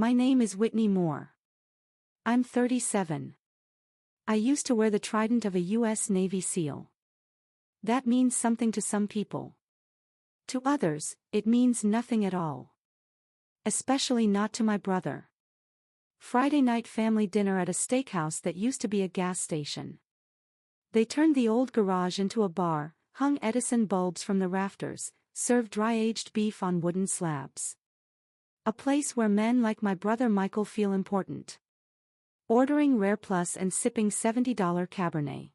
My name is Whitney Moore. I'm 37. I used to wear the trident of a U.S. Navy SEAL. That means something to some people. To others, it means nothing at all. Especially not to my brother. Friday night family dinner at a steakhouse that used to be a gas station. They turned the old garage into a bar, hung Edison bulbs from the rafters, served dry-aged beef on wooden slabs. A place where men like my brother Michael feel important. Ordering Rare Plus and sipping $70 Cabernet.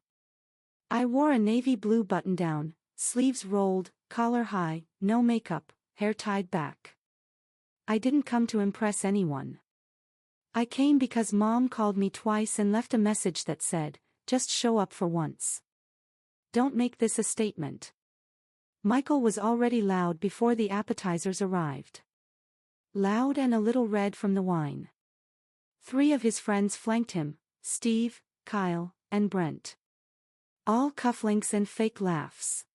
I wore a navy blue button-down, sleeves rolled, collar high, no makeup, hair tied back. I didn't come to impress anyone. I came because Mom called me twice and left a message that said, "Just show up for once. Don't make this a statement." Michael was already loud before the appetizers arrived. Loud and a little red from the wine. 3 of his friends flanked him, Steve, Kyle, and Brent. All cufflinks and fake laughs.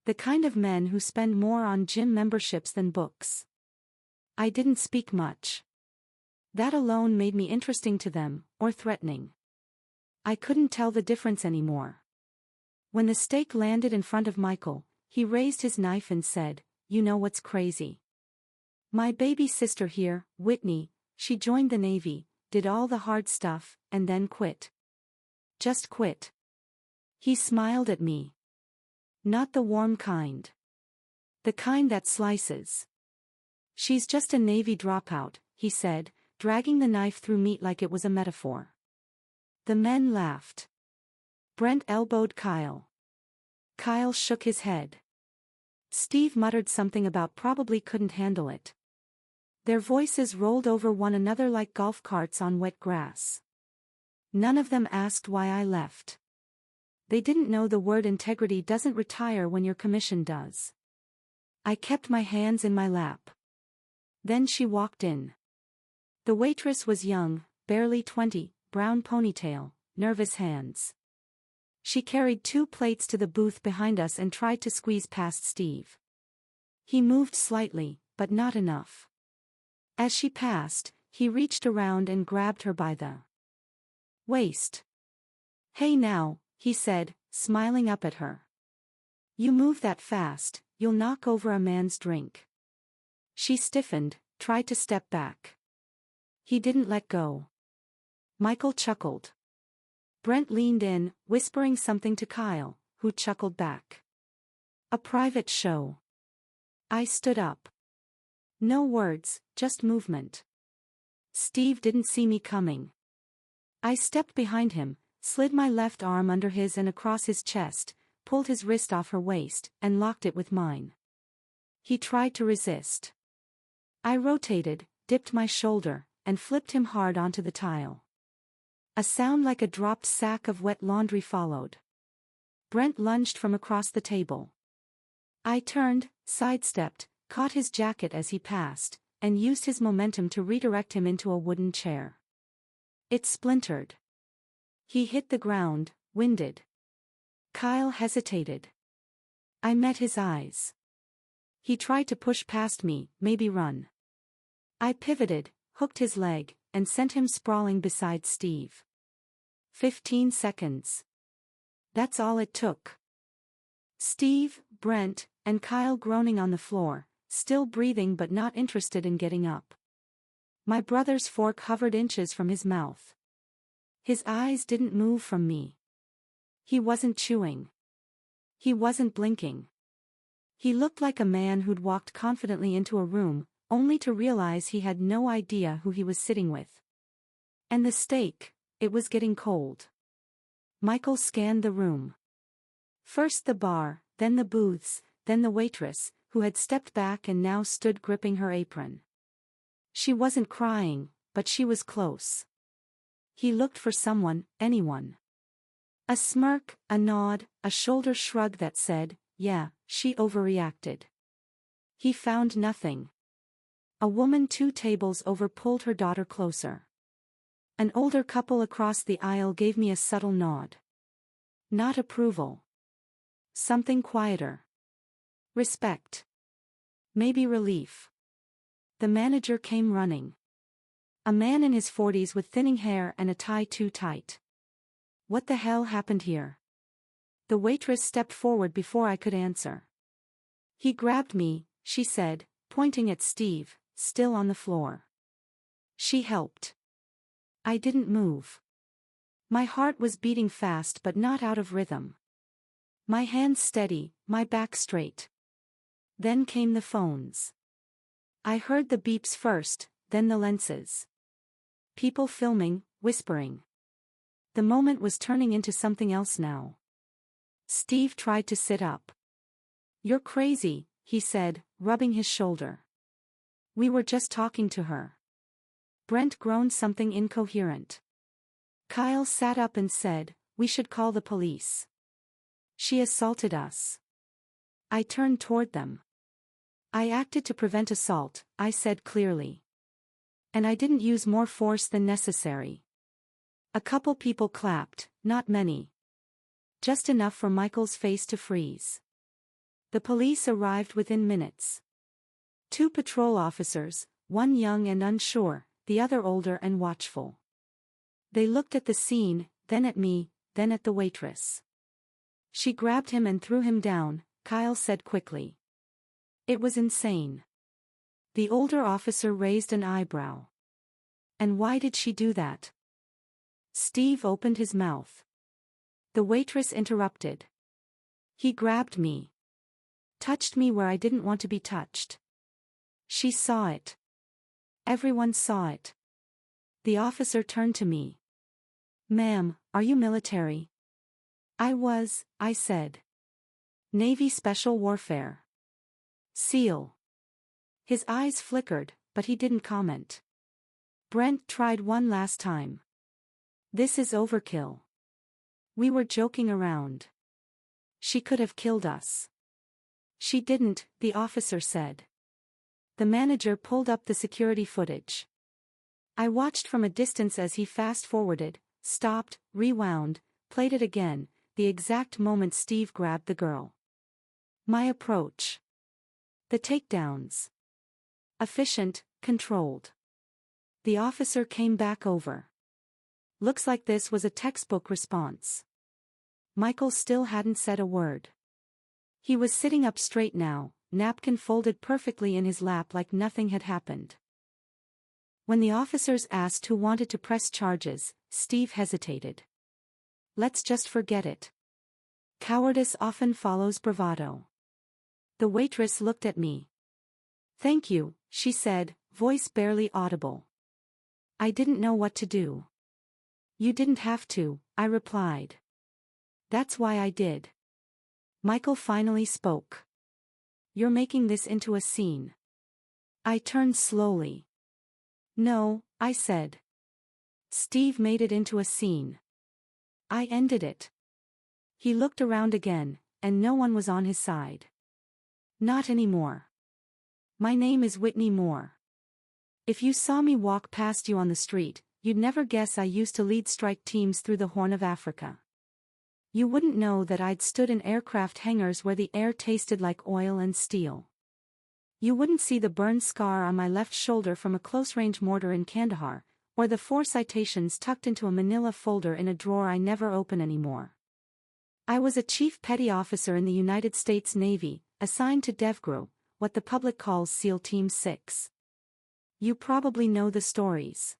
The kind of men who spend more on gym memberships than books. I didn't speak much. That alone made me interesting to them, or threatening. I couldn't tell the difference anymore. When the steak landed in front of Michael, he raised his knife and said, "You know what's crazy? My baby sister here, Whitney, she joined the Navy, did all the hard stuff, and then quit. Just quit." He smiled at me. Not the warm kind. The kind that slices. "She's just a Navy dropout," he said, dragging the knife through meat like it was a metaphor. The men laughed. Brent elbowed Kyle. Kyle shook his head. Steve muttered something about probably couldn't handle it. Their voices rolled over one another like golf carts on wet grass. None of them asked why I left. They didn't know the word integrity doesn't retire when your commission does. I kept my hands in my lap. Then she walked in. The waitress was young, barely 20, brown ponytail, nervous hands. She carried 2 plates to the booth behind us and tried to squeeze past Steve. He moved slightly, but not enough. As she passed, he reached around and grabbed her by the waist. "Hey now," he said, smiling up at her. "You move that fast, you'll knock over a man's drink." She stiffened, tried to step back. He didn't let go. Michael chuckled. Brent leaned in, whispering something to Kyle, who chuckled back. A private show. I stood up. No words, just movement. Steve didn't see me coming. I stepped behind him, slid my left arm under his and across his chest, pulled his wrist off her waist, and locked it with mine. He tried to resist. I rotated, dipped my shoulder, and flipped him hard onto the tile. A sound like a dropped sack of wet laundry followed. Brent lunged from across the table. I turned, sidestepped, caught his jacket as he passed, and used his momentum to redirect him into a wooden chair. It splintered. He hit the ground, winded. Kyle hesitated. I met his eyes. He tried to push past me, maybe run. I pivoted, hooked his leg, and sent him sprawling beside Steve. 15 seconds. That's all it took. Steve, Brent, and Kyle groaning on the floor, still breathing but not interested in getting up. My brother's fork hovered inches from his mouth. His eyes didn't move from me. He wasn't chewing. He wasn't blinking. He looked like a man who'd walked confidently into a room, only to realize he had no idea who he was sitting with. And the steak, it was getting cold. Michael scanned the room. First the bar, then the booths, then the waitress, who had stepped back and now stood gripping her apron. She wasn't crying, but she was close. He looked for someone, anyone. A smirk, a nod, a shoulder shrug that said, "Yeah, she overreacted." He found nothing. A woman 2 tables over pulled her daughter closer. An older couple across the aisle gave me a subtle nod. Not approval. Something quieter. Respect. Maybe relief. The manager came running. A man in his 40s with thinning hair and a tie too tight. What the hell happened here? The waitress stepped forward before I could answer. He grabbed me, she said, pointing at Steve, still on the floor. She helped. I didn't move. My heart was beating fast but not out of rhythm. My hands steady, my back straight. Then came the phones. I heard the beeps first, then the lenses. People filming, whispering. The moment was turning into something else now. Steve tried to sit up. You're crazy, he said, rubbing his shoulder. We were just talking to her. Brent groaned something incoherent. Kyle sat up and said, we should call the police. She assaulted us. I turned toward them. I acted to prevent assault, I said clearly. And I didn't use more force than necessary. A couple people clapped, not many. Just enough for Michael's face to freeze. The police arrived within minutes. 2 patrol officers, one young and unsure, the other older and watchful. They looked at the scene, then at me, then at the waitress. She grabbed him and threw him down, Kyle said quickly. It was insane. The older officer raised an eyebrow. And why did she do that? Steve opened his mouth. The waitress interrupted. He grabbed me. Touched me where I didn't want to be touched. She saw it. Everyone saw it. The officer turned to me. Ma'am, are you military? I was, I said. Navy Special Warfare. SEAL. His eyes flickered, but he didn't comment. Brent tried one last time. This is overkill. We were joking around. She could have killed us. She didn't, the officer said. The manager pulled up the security footage. I watched from a distance as he fast-forwarded, stopped, rewound, played it again, the exact moment Steve grabbed the girl. My approach. The takedowns. Efficient, controlled. The officer came back over. Looks like this was a textbook response. Michael still hadn't said a word. He was sitting up straight now, napkin folded perfectly in his lap like nothing had happened. When the officers asked who wanted to press charges, Steve hesitated. Let's just forget it. Cowardice often follows bravado. The waitress looked at me. Thank you, she said, voice barely audible. I didn't know what to do. You didn't have to, I replied. That's why I did. Michael finally spoke. You're making this into a scene. I turned slowly. No, I said. Steve made it into a scene. I ended it. He looked around again, and no one was on his side. Not anymore. My name is Whitney Moore. If you saw me walk past you on the street, you'd never guess I used to lead strike teams through the Horn of Africa. You wouldn't know that I'd stood in aircraft hangars where the air tasted like oil and steel. You wouldn't see the burn scar on my left shoulder from a close-range mortar in Kandahar, or the 4 citations tucked into a manila folder in a drawer I never open anymore. I was a chief petty officer in the United States Navy, assigned to DevGru, what the public calls SEAL Team 6. You probably know the stories.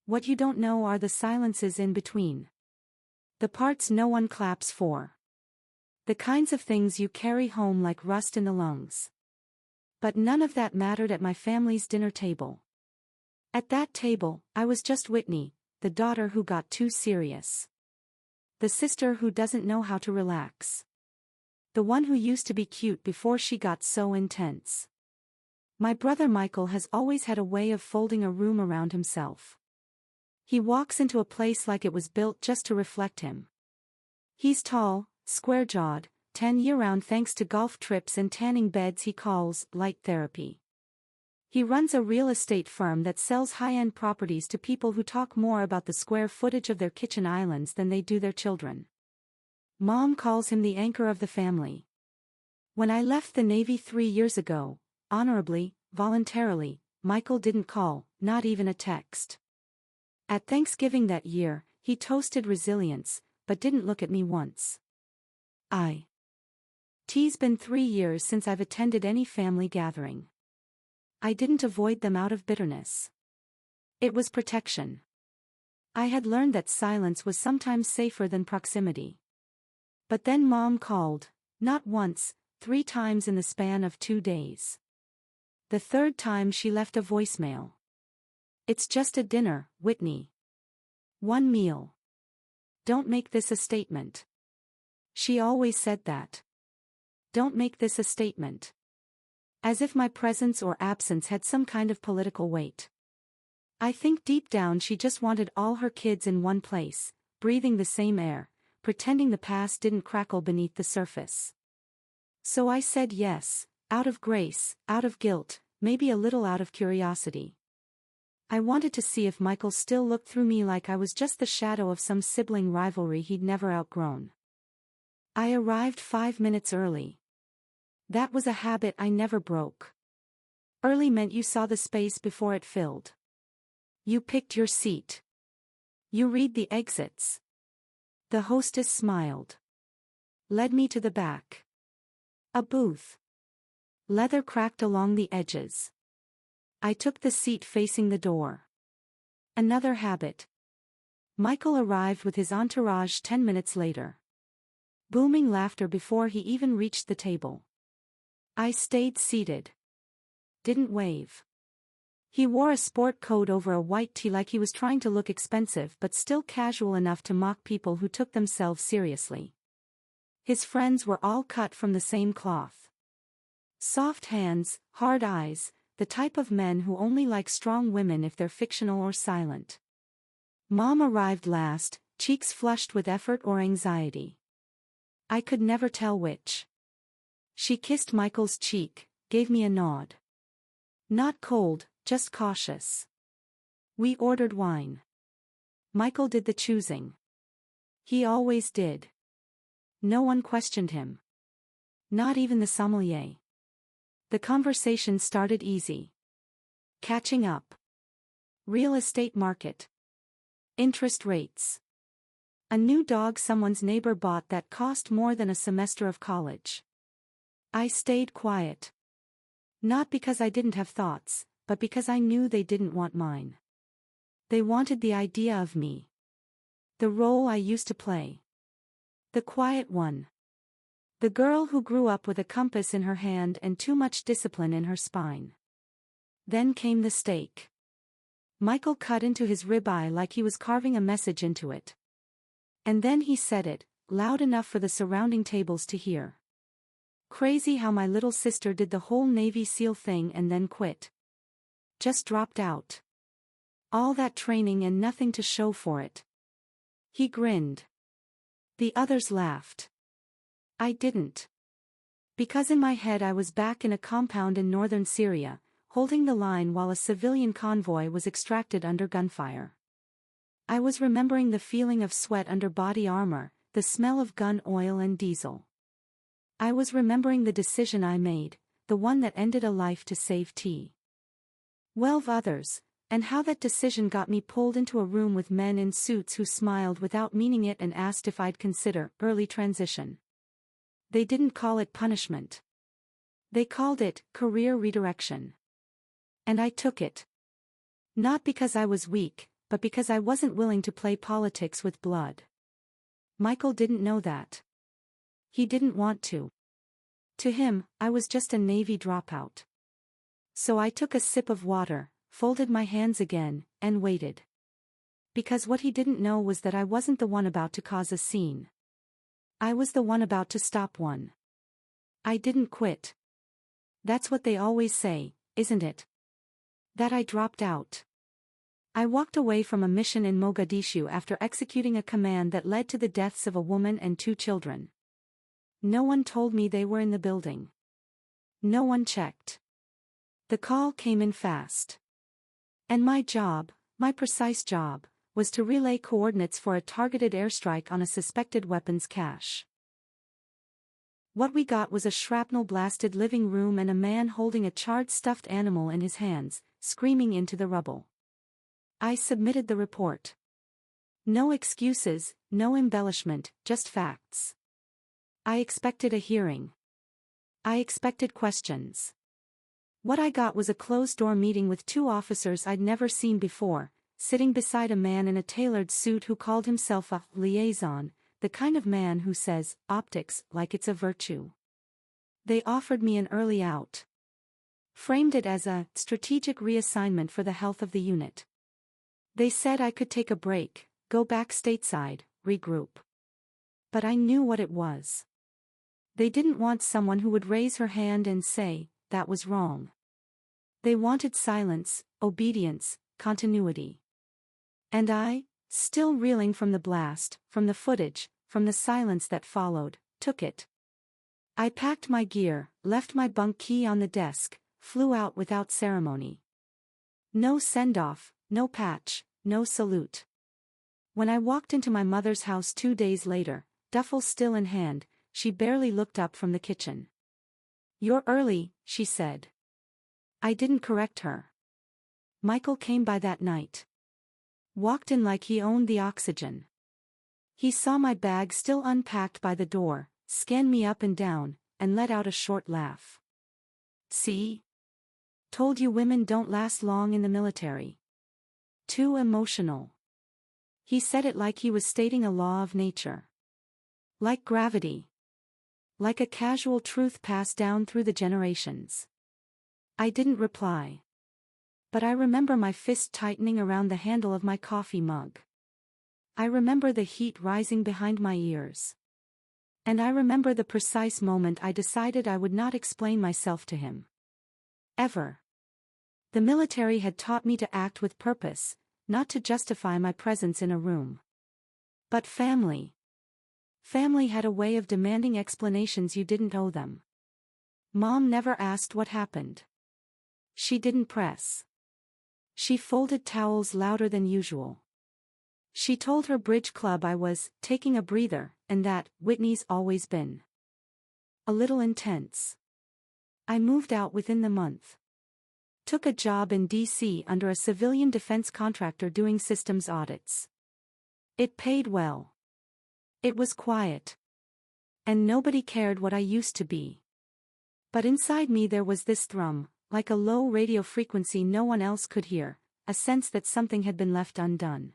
What you don't know are the silences in between. The parts no one claps for. The kinds of things you carry home like rust in the lungs. But none of that mattered at my family's dinner table. At that table, I was just Whitney, the daughter who got too serious. The sister who doesn't know how to relax. The one who used to be cute before she got so intense. My brother Michael has always had a way of folding a room around himself. He walks into a place like it was built just to reflect him. He's tall, square-jawed, 10 year-round thanks to golf trips and tanning beds he calls light therapy. He runs a real estate firm that sells high-end properties to people who talk more about the square footage of their kitchen islands than they do their children. Mom calls him the anchor of the family. When I left the Navy 3 years ago, honorably, voluntarily, Michael didn't call, not even a text. At Thanksgiving that year, he toasted resilience, but didn't look at me once. It's been 3 years since I've attended any family gathering. I didn't avoid them out of bitterness. It was protection. I had learned that silence was sometimes safer than proximity. But then Mom called, not once, 3 times in the span of 2 days. The third time she left a voicemail. "It's just a dinner, Whitney. One meal. Don't make this a statement." She always said that. Don't make this a statement. As if my presence or absence had some kind of political weight. I think deep down she just wanted all her kids in one place, breathing the same air, pretending the past didn't crackle beneath the surface. So I said yes, out of grace, out of guilt, maybe a little out of curiosity. I wanted to see if Michael still looked through me like I was just the shadow of some sibling rivalry he'd never outgrown. I arrived 5 minutes early. That was a habit I never broke. Early meant you saw the space before it filled. You picked your seat. You read the exits. The hostess smiled. Led me to the back. A booth. Leather cracked along the edges. I took the seat facing the door. Another habit. Michael arrived with his entourage 10 minutes later. Booming laughter before he even reached the table. I stayed seated. Didn't wave. He wore a sport coat over a white tee like he was trying to look expensive but still casual enough to mock people who took themselves seriously. His friends were all cut from the same cloth. Soft hands, hard eyes, the type of men who only like strong women if they're fictional or silent. Mom arrived last, cheeks flushed with effort or anxiety. I could never tell which. She kissed Michael's cheek, gave me a nod. Not cold, just cautious. We ordered wine. Michael did the choosing. He always did. No one questioned him. Not even the sommelier. The conversation started easy. Catching up. Real estate market. Interest rates. A new dog someone's neighbor bought that cost more than a semester of college. I stayed quiet. Not because I didn't have thoughts, but because I knew they didn't want mine. They wanted the idea of me. The role I used to play. The quiet one. The girl who grew up with a compass in her hand and too much discipline in her spine. Then came the steak. Michael cut into his ribeye like he was carving a message into it. And then he said it, loud enough for the surrounding tables to hear. Crazy how my little sister did the whole Navy SEAL thing and then quit. Just dropped out. All that training and nothing to show for it. He grinned. The others laughed. I didn't. Because in my head I was back in a compound in northern Syria, holding the line while a civilian convoy was extracted under gunfire. I was remembering the feeling of sweat under body armor, the smell of gun oil and diesel. I was remembering the decision I made, the one that ended a life to save 12 others, and how that decision got me pulled into a room with men in suits who smiled without meaning it and asked if I'd consider early transition. They didn't call it punishment. They called it career redirection. And I took it. Not because I was weak, but because I wasn't willing to play politics with blood. Michael didn't know that. He didn't want to. To him, I was just a Navy dropout. So I took a sip of water, folded my hands again, and waited. Because what he didn't know was that I wasn't the one about to cause a scene. I was the one about to stop one. I didn't quit. That's what they always say, isn't it? That I dropped out. I walked away from a mission in Mogadishu after executing a command that led to the deaths of a woman and 2 children. No one told me they were in the building. No one checked. The call came in fast. And my job, my precise job, was to relay coordinates for a targeted airstrike on a suspected weapons cache. What we got was a shrapnel-blasted living room and a man holding a charred stuffed animal in his hands, screaming into the rubble. I submitted the report. No excuses, no embellishment, just facts. I expected a hearing. I expected questions. What I got was a closed-door meeting with two officers I'd never seen before, sitting beside a man in a tailored suit who called himself a liaison, the kind of man who says optics like it's a virtue. They offered me an early out. Framed it as a strategic reassignment for the health of the unit. They said I could take a break, go back stateside, regroup. But I knew what it was. They didn't want someone who would raise her hand and say, that was wrong. They wanted silence, obedience, continuity. And I, still reeling from the blast, from the footage, from the silence that followed, took it. I packed my gear, left my bunk key on the desk, flew out without ceremony. No send-off, no patch, no salute. When I walked into my mother's house 2 days later, duffel still in hand, she barely looked up from the kitchen. "You're early," she said. I didn't correct her. Michael came by that night. Walked in like he owned the oxygen. He saw my bag still unpacked by the door, scanned me up and down, and let out a short laugh. "See? Told you women don't last long in the military. Too emotional." He said it like he was stating a law of nature. Like gravity. Like a casual truth passed down through the generations. I didn't reply. But I remember my fist tightening around the handle of my coffee mug. I remember the heat rising behind my ears. And I remember the precise moment I decided I would not explain myself to him. Ever. The military had taught me to act with purpose, not to justify my presence in a room. But family. Family had a way of demanding explanations you didn't owe them. Mom never asked what happened. She didn't press. She folded towels louder than usual. She told her bridge club I was taking a breather, and that Whitney's always been a little intense. I moved out within the month. Took a job in D.C. under a civilian defense contractor doing systems audits. It paid well. It was quiet. And nobody cared what I used to be. But inside me there was this thrum, like a low radio frequency no one else could hear, a sense that something had been left undone.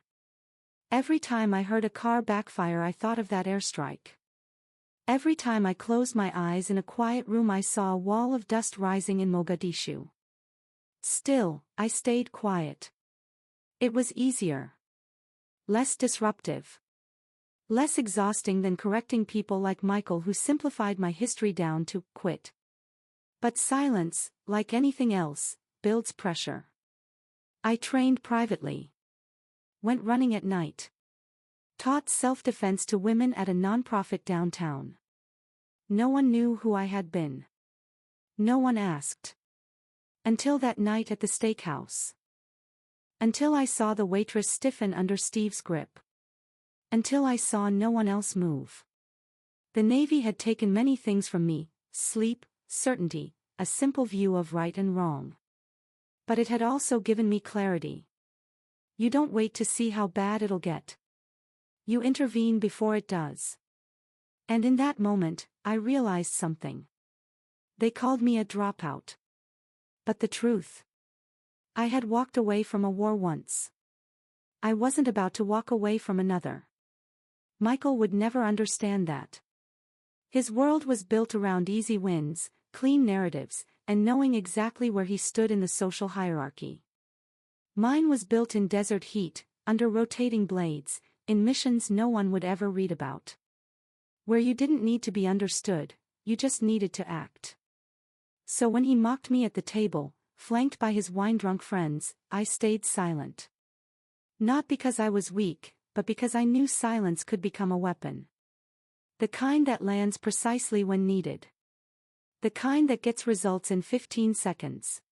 Every time I heard a car backfire I thought of that airstrike. Every time I closed my eyes in a quiet room I saw a wall of dust rising in Mogadishu. Still, I stayed quiet. It was easier. Less disruptive. Less exhausting than correcting people like Michael who simplified my history down to quit. But silence, like anything else, builds pressure. I trained privately. Went running at night. Taught self-defense to women at a nonprofit downtown. No one knew who I had been. No one asked. Until that night at the steakhouse. Until I saw the waitress stiffen under Steve's grip. Until I saw no one else move. The Navy had taken many things from me: sleep, certainty, a simple view of right and wrong. But it had also given me clarity. You don't wait to see how bad it'll get. You intervene before it does. And in that moment, I realized something. They called me a dropout. But the truth? I had walked away from a war once. I wasn't about to walk away from another. Michael would never understand that. His world was built around easy wins, clean narratives, and knowing exactly where he stood in the social hierarchy. Mine was built in desert heat, under rotating blades, in missions no one would ever read about. Where you didn't need to be understood, you just needed to act. So when he mocked me at the table, flanked by his wine-drunk friends, I stayed silent. Not because I was weak, but because I knew silence could become a weapon. The kind that lands precisely when needed. The kind that gets results in 15 seconds.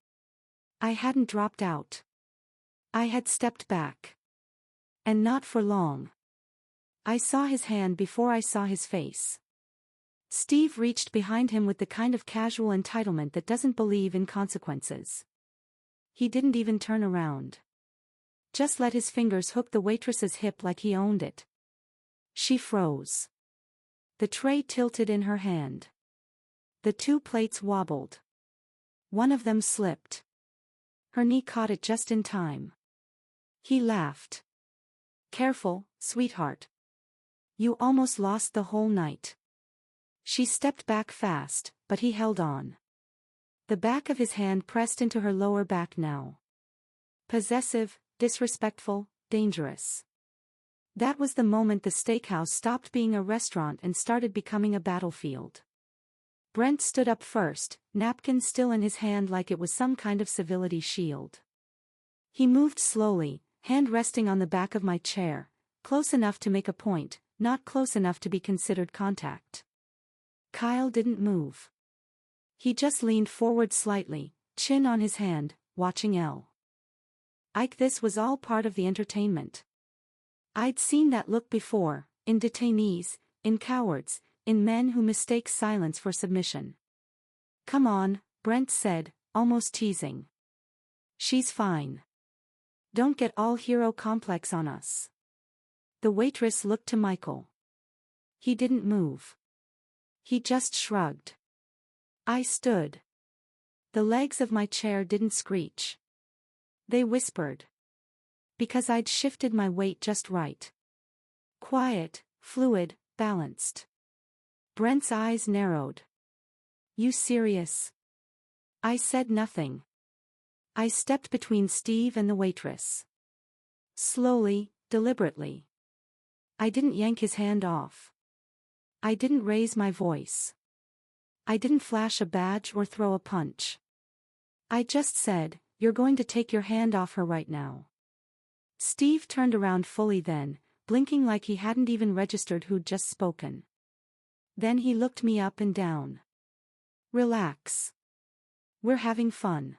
I hadn't dropped out. I had stepped back. And not for long. I saw his hand before I saw his face. Steve reached behind him with the kind of casual entitlement that doesn't believe in consequences. He didn't even turn around. Just let his fingers hook the waitress's hip like he owned it. She froze. The tray tilted in her hand. The two plates wobbled. One of them slipped. Her knee caught it just in time. He laughed. Careful, sweetheart. You almost lost the whole night. She stepped back fast, but he held on. The back of his hand pressed into her lower back now. Possessive, disrespectful, dangerous. That was the moment the steakhouse stopped being a restaurant and started becoming a battlefield. Brent stood up first, napkin still in his hand like it was some kind of civility shield. He moved slowly, hand resting on the back of my chair, close enough to make a point, not close enough to be considered contact. Kyle didn't move. He just leaned forward slightly, chin on his hand, watching Elle. This was all part of the entertainment. I'd seen that look before, in detainees, in cowards, in men who mistake silence for submission. Come on, Brent said, almost teasing. She's fine. Don't get all hero complex on us. The waitress looked to Michael. He didn't move. He just shrugged. I stood. The legs of my chair didn't screech. They whispered. Because I'd shifted my weight just right. Quiet, fluid, balanced. Brent's eyes narrowed. You serious? I said nothing. I stepped between Steve and the waitress. Slowly, deliberately. I didn't yank his hand off. I didn't raise my voice. I didn't flash a badge or throw a punch. I just said, you're going to take your hand off her right now. Steve turned around fully then, blinking like he hadn't even registered who'd just spoken. Then he looked me up and down. Relax. We're having fun.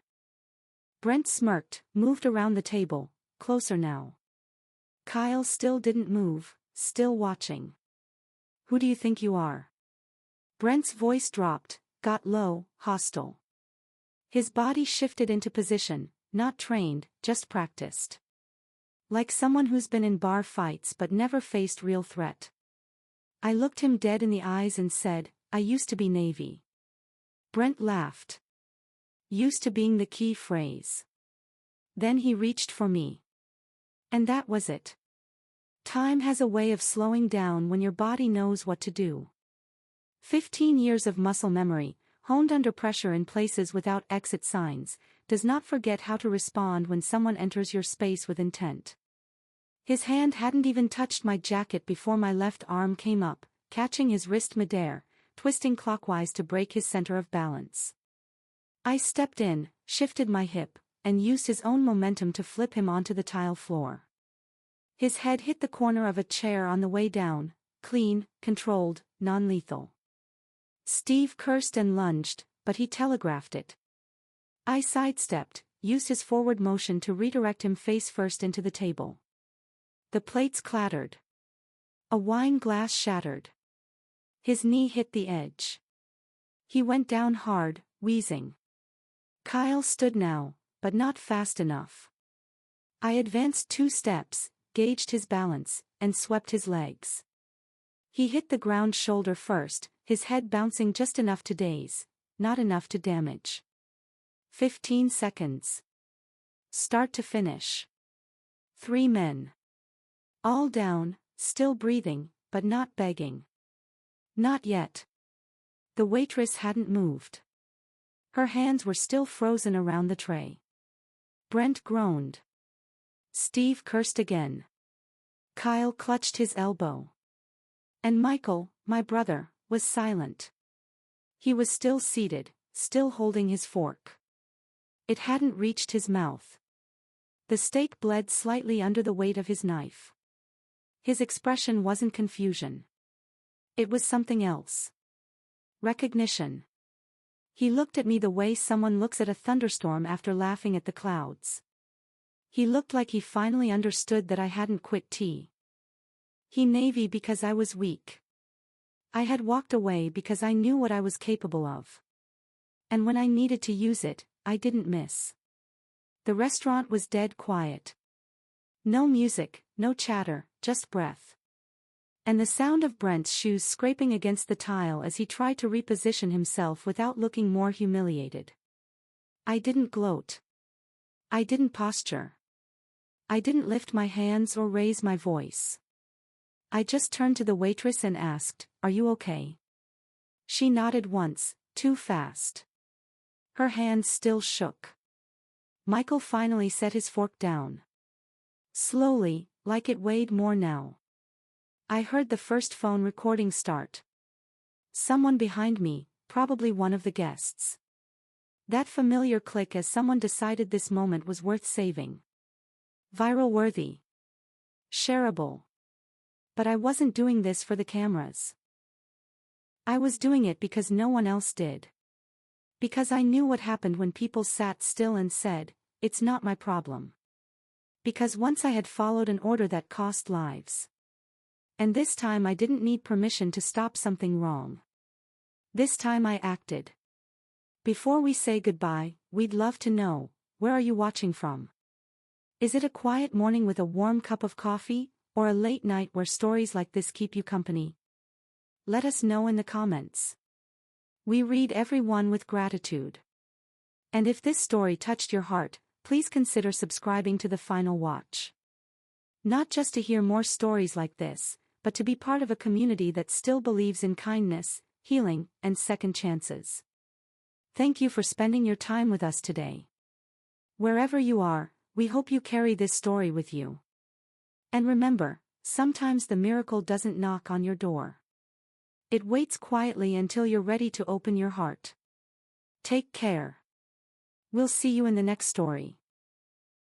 Brent smirked, moved around the table, closer now. Kyle still didn't move, still watching. Who do you think you are? Brent's voice dropped, got low, hostile. His body shifted into position, not trained, just practiced. Like someone who's been in bar fights but never faced real threat. I looked him dead in the eyes and said, I used to be Navy. Brent laughed. Used to being the key phrase. Then he reached for me. And that was it. Time has a way of slowing down when your body knows what to do. 15 years of muscle memory, honed under pressure in places without exit signs, does not forget how to respond when someone enters your space with intent. His hand hadn't even touched my jacket before my left arm came up, catching his wrist midair, twisting clockwise to break his center of balance. I stepped in, shifted my hip, and used his own momentum to flip him onto the tile floor. His head hit the corner of a chair on the way down, clean, controlled, non-lethal. Steve cursed and lunged, but he telegraphed it. I sidestepped, used his forward motion to redirect him face first into the table. The plates clattered. A wine glass shattered. His knee hit the edge. He went down hard, wheezing. Kyle stood now, but not fast enough. I advanced 2 steps, gauged his balance, and swept his legs. He hit the ground shoulder first, his head bouncing just enough to daze, not enough to damage. 15 seconds. Start to finish. 3 men. All down, still breathing, but not begging. Not yet. The waitress hadn't moved. Her hands were still frozen around the tray. Brent groaned. Steve cursed again. Kyle clutched his elbow. And Michael, my brother, was silent. He was still seated, still holding his fork. It hadn't reached his mouth. The steak bled slightly under the weight of his knife. His expression wasn't confusion. It was something else. Recognition. He looked at me the way someone looks at a thunderstorm after laughing at the clouds. He looked like he finally understood that I hadn't quit tea. He Navy because I was weak. I had walked away because I knew what I was capable of. And when I needed to use it, I didn't miss. The restaurant was dead quiet. No music, no chatter, just breath. And the sound of Brent's shoes scraping against the tile as he tried to reposition himself without looking more humiliated. I didn't gloat. I didn't posture. I didn't lift my hands or raise my voice. I just turned to the waitress and asked, "Are you okay?" She nodded once, too fast. Her hands still shook. Michael finally set his fork down. Slowly, like it weighed more now. I heard the first phone recording start. Someone behind me, probably one of the guests. That familiar click as someone decided this moment was worth saving. Viral worthy. Shareable. But I wasn't doing this for the cameras. I was doing it because no one else did. Because I knew what happened when people sat still and said, "It's not my problem." Because once I had followed an order that cost lives. And this time I didn't need permission to stop something wrong. This time I acted. Before we say goodbye, we'd love to know, where are you watching from? Is it a quiet morning with a warm cup of coffee, or a late night where stories like this keep you company? Let us know in the comments. We read every one with gratitude. And if this story touched your heart, please consider subscribing to The Final Watch. Not just to hear more stories like this, but to be part of a community that still believes in kindness, healing, and second chances. Thank you for spending your time with us today. Wherever you are, we hope you carry this story with you. And remember, sometimes the miracle doesn't knock on your door. It waits quietly until you're ready to open your heart. Take care. We'll see you in the next story.